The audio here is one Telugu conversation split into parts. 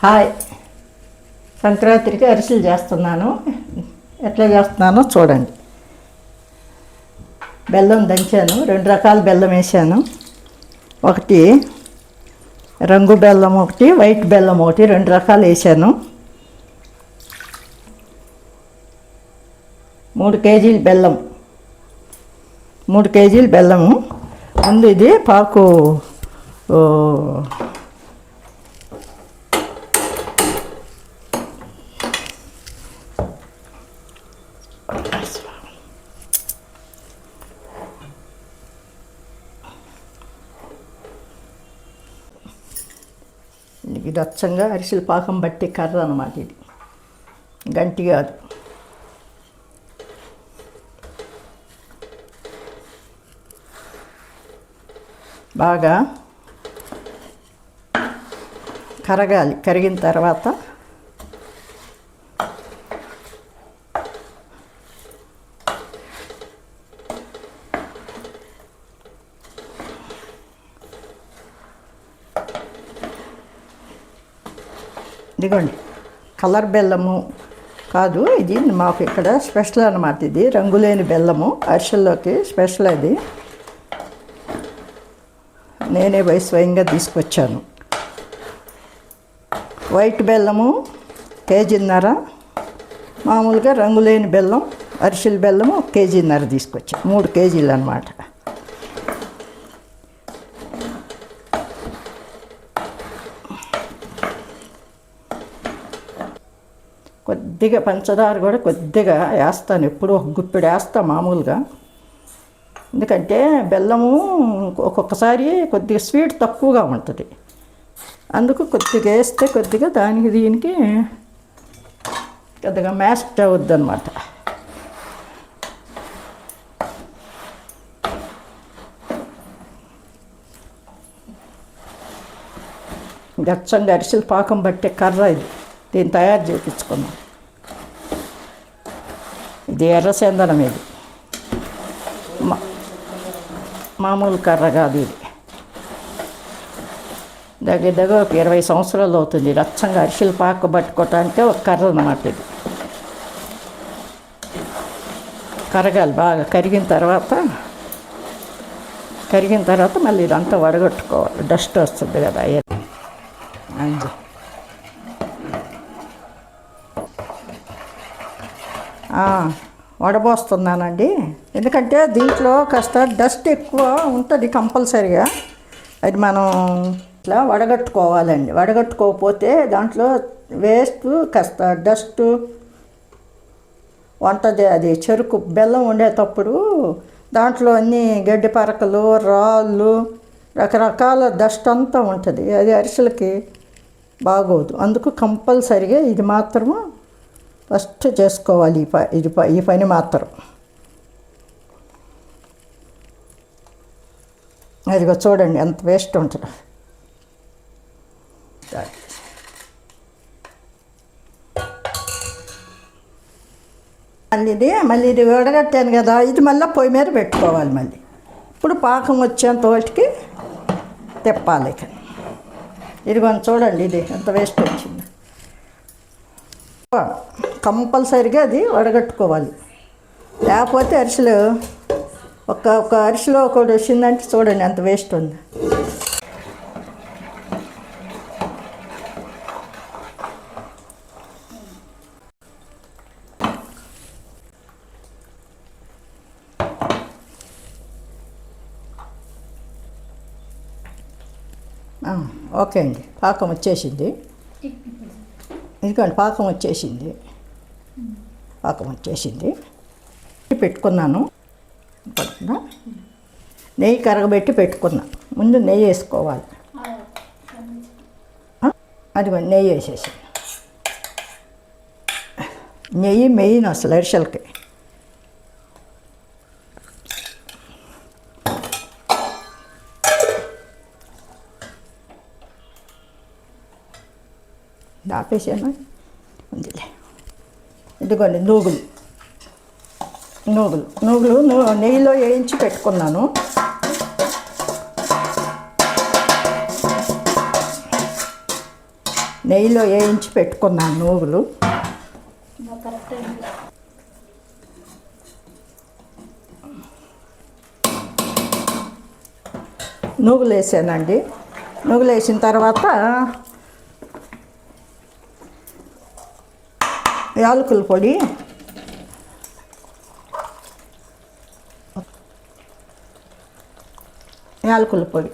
హాయ్, సంక్రాంతికి అరిసెలు చేస్తున్నాను. ఎట్లా చేస్తున్నానో చూడండి. బెల్లం దంచాను, 2 రకాల బెల్లం వేసాను. ఒకటి రంగు బెల్లం, ఒకటి వైట్ బెల్లం, ఒకటి 2 రకాలు వేసాను. 3 కేజీలు బెల్లం, 3 కేజీలు బెల్లము. ముందు ఇది పాకు ఇది అచ్చంగా అరిసెలు పాకం బట్టి కర్ర అన్నమాట. ఇది గంటి కాదు. బాగా కరగాలి. కరిగిన తర్వాత ఇదిగోండి, కలర్ బెల్లము కాదు, ఇది మాకు ఇక్కడ స్పెషల్ అన్నమాట. ఇది రంగులేని బెల్లము, అరిసెల్లోకి స్పెషల్. అది నేనే స్వయంగా తీసుకొచ్చాను. వైట్ బెల్లము 1.5 కేజీ, మామూలుగా రంగులేని బెల్లం అరిసెల బెల్లము 1.5 కేజీ తీసుకొచ్చాను. 3 కేజీలు అన్నమాట. కొద్దిగా పంచదార కూడా కొద్దిగా వేస్తాను. ఎప్పుడు ఒక గుప్పెడు వేస్తాను మామూలుగా. ఎందుకంటే బెల్లము ఒక్కొక్కసారి కొద్దిగా స్వీట్ తక్కువగా ఉంటుంది. అందుకు కొద్దిగా వేస్తే కొద్దిగా దానికి దీనికి కొద్దిగా మ్యాష్ అవుద్ది అన్నమాట. గచ్చంగా అరిసెలు పాకం బట్టే కర్ర ఇది. దీన్ని తయారు చేయించుకున్నాం. ఇది ఎర్రచందనం. ఇది మామూలు కర్ర కాదు. ఇది దగ్గర ఒక 20 సంవత్సరాలు అవుతుంది. రచ్చంగా అరిసెలు పాక పట్టుకోవటానికి ఒక కర్ర అన్నమాట. ఇది కరగాలి. బాగా కరిగిన తర్వాత మళ్ళీ ఇదంతా వడగొట్టుకోవాలి. డస్ట్ వస్తుంది కదా. వడబోస్తున్నానండి. ఎందుకంటే దీంట్లో కాస్త డస్ట్ ఎక్కువ ఉంటుంది కంపల్సరిగా. అది మనం ఇట్లా వడగట్టుకోవాలండి. వడగట్టుకోకపోతే దాంట్లో వేస్ట్ కాస్త డస్ట్ వంటది. అది చెరుకు బెల్లం వండేటప్పుడు దాంట్లో అన్నీ గడ్డి పరకలు, రాళ్ళు, రకరకాల డస్ట్ అంతా ఉంటుంది. అది అరిసెలకి బాగోదు. అందుకు కంపల్సరిగా ఇది మాత్రము ఫస్ట్ చేసుకోవాలి. ఈ పని మాత్రం. అదిగో చూడండి ఎంత వేస్ట్ ఉంటుంది. మళ్ళీ ఇది వడగట్టాను కదా, ఇది మళ్ళీ పొయ్యి మీద పెట్టుకోవాలి. మళ్ళీ ఇప్పుడు పాకం వచ్చేంత వాటికి తిప్పాలి. ఇదిగో చూడండి, ఇది ఎంత వేస్ట్ వచ్చింది. కంపల్సరిగా అది వడగట్టుకోవాలి. లేకపోతే అరిసెలు ఒక అరిసెలో ఒకటి వచ్చిందంటే చూడండి ఎంత వేస్ట్ ఉంది. ఓకే అండి, పాకం వచ్చేసింది. ఇదిగోండి పాకం వచ్చేసింది. పెట్టుకున్నాను. నెయ్యి కరగబెట్టి పెట్టుకున్నా. ముందు నెయ్యి వేసుకోవాలి. అదిగోండి నెయ్యి వేసేసి. నెయ్యి మెయిన్ అసలు అరిసెలకి. ఆపేసాను. ఉందిలే. ఇదిగోండి నూగులు నెయ్యిలో వేయించి పెట్టుకున్నాను. నెయ్యిలో వేయించి పెట్టుకున్నాను నువ్వులు. నువ్వులు వేసానండి. నువ్వులు వేసిన తర్వాత యాలకుల పొడి, యాలకుల పొడి,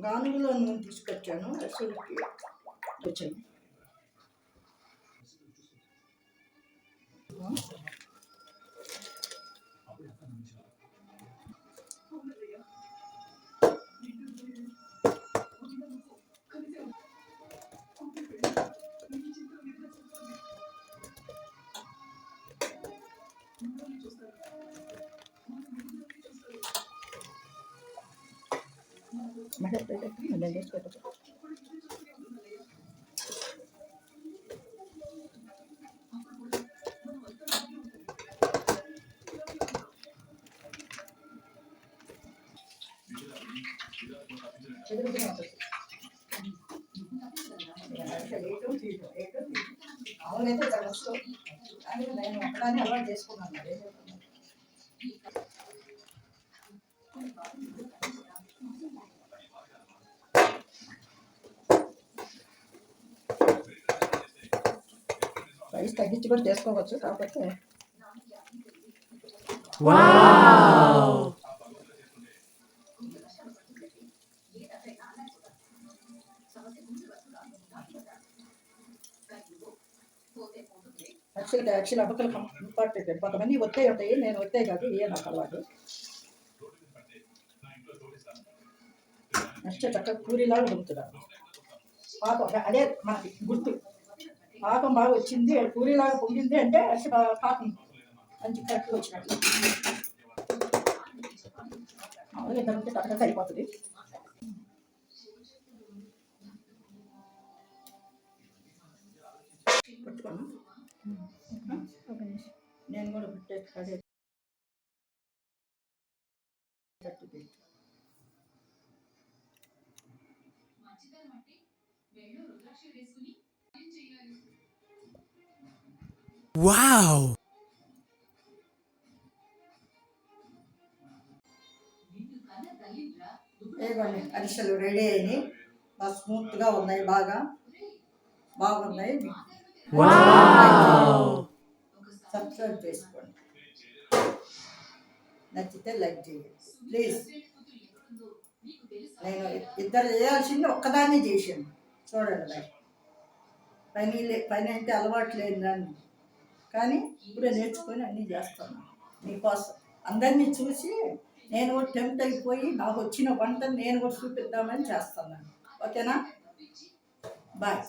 గానుగులో నూనె తీసుకొచ్చాను. అసలుకి వచ్చాను. అవునైతే తెలుసు, కానీ నేను ఒక్కదాన్ని అలవాటు చేసుకున్నాను. రైస్ తగ్గించి కూడా చేసుకోవచ్చు, కాకపోతే యాక్చువల్ అబకలు ఇంపార్టెంట్. కొంతమంది ఒత్తే ఉంటాయి, నేను ఒత్తే కాదు, ఏ నాకు అలవాటు. నెక్స్ట్ చక్కగా పూరిలాగా పొంగుతున్నాను. పాకం అదే మనకి గుర్తు. పాకం బాగా వచ్చింది, పూరిలాగా పొంగింది అంటే అరిసి పాకం మంచి కరెక్ట్గా వచ్చినట్టు. మామూలుగా ఇద్దరు ఉంటే టక్కగా అయిపోతుంది. పట్టుకోను, నేను కూడా పెట్టే కడే వావ్. ఏమండి అరిసెలు రెడీ అయినాయి. బాగా స్మూత్గా ఉన్నాయి, బాగున్నాయి. సబ్స్క్రైబ్ చేసుకోండి, నచ్చితే లైక్ చేయండి ప్లీజ్. నేను ఇద్దరు చేయాల్సింది ఒక్కదాన్ని చేసాను చూడండి. పని అంటే అలవాటు లేని దాన్ని, కానీ ఇప్పుడే నేర్చుకొని అన్నీ చేస్తాను మీకోసం. అందరినీ చూసి నేను కూడా టెంప్ట్ అయిపోయి నాకు వచ్చిన వంటను నేను కూడా చూపిద్దామని చేస్తున్నాను. ఓకేనా? బాయ్.